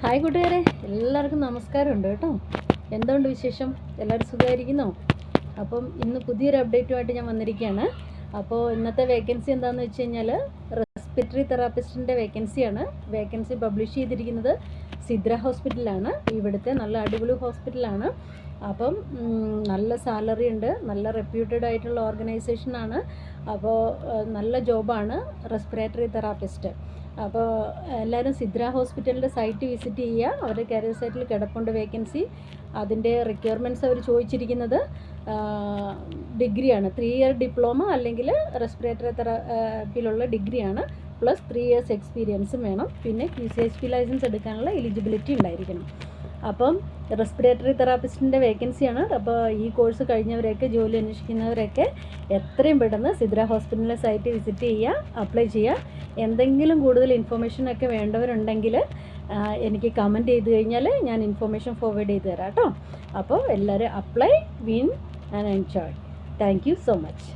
Hi കൂട്ടുകാരെ, എല്ലാവർക്കും നമസ്കാരമുണ്ട് കേട്ടോ. എന്തുകൊണ്ട് വിശേഷം? എല്ലാവരും സുഖമായിരിക്കുന്നോ? അപ്പം ഇന്ന് പുതിയൊരു അപ്ഡേറ്റുമായിട്ട് ഞാൻ വന്നിരിക്കുകയാണ്. അപ്പോൾ ഇന്നത്തെ വേക്കൻസി എന്താണെന്ന് വെച്ച് കഴിഞ്ഞാൽ റെസ്പിറേറ്ററി തെറാപ്പിസ്റ്റിൻ്റെ വേക്കൻസിയാണ്. വേക്കൻസി പബ്ലിഷ് ചെയ്തിരിക്കുന്നത് സിദ്ര ഹോസ്പിറ്റലാണ്. ഇവിടുത്തെ നല്ല അടിപൊളി ഹോസ്പിറ്റലാണ്. അപ്പം നല്ല സാലറി ഉണ്ട്, നല്ല റെപ്യൂട്ടഡ് ആയിട്ടുള്ള ഓർഗനൈസേഷനാണ്. അപ്പോൾ നല്ല ജോബാണ് റെസ്പിറേറ്ററി തെറാപ്പിസ്റ്റ്. അപ്പോൾ എല്ലാവരും സിദ്ര ഹോസ്പിറ്റലിൻ്റെ സൈറ്റ് വിസിറ്റ് ചെയ്യുക. അവരുടെ കരിയർ സൈറ്റിൽ കിടപ്പുണ്ട് വേക്കൻസി. അതിൻ്റെ റിക്വയർമെൻറ്റ്സ് അവർ ചോദിച്ചിരിക്കുന്നത് ഡിഗ്രിയാണ്. 3 ഇയർ ഡിപ്ലോമ അല്ലെങ്കിൽ റെസ്പിറേറ്ററി തെറാപ്പിയിലുള്ള ഡിഗ്രിയാണ്, പ്ലസ് 3 ഇയേഴ്സ് എക്സ്പീരിയൻസും വേണം. പിന്നെ QCHP ലൈസൻസ് എടുക്കാനുള്ള എലിജിബിലിറ്റി ഉണ്ടായിരിക്കണം. അപ്പം റെസ്പിറേറ്ററി തെറാപ്പിസ്റ്റിൻ്റെ വേക്കൻസിയാണ്. അപ്പോൾ ഈ കോഴ്സ് കഴിഞ്ഞവരൊക്കെ, ജോലി അന്വേഷിക്കുന്നവരൊക്കെ എത്രയും പെട്ടെന്ന് സിദ്ര ഹോസ്പിറ്റലിലെ സൈറ്റ് വിസിറ്റ് ചെയ്യുക, അപ്ലൈ ചെയ്യുക. എന്തെങ്കിലും കൂടുതൽ ഇൻഫർമേഷനൊക്കെ വേണ്ടവരുണ്ടെങ്കിൽ എനിക്ക് കമൻറ്റ് ചെയ്ത് കഴിഞ്ഞാൽ ഞാൻ ഇൻഫർമേഷൻ ഫോർവേഡ് ചെയ്ത് തരാം കേട്ടോ. അപ്പോൾ എല്ലാവരും apply, win and enjoy. Thank you so much.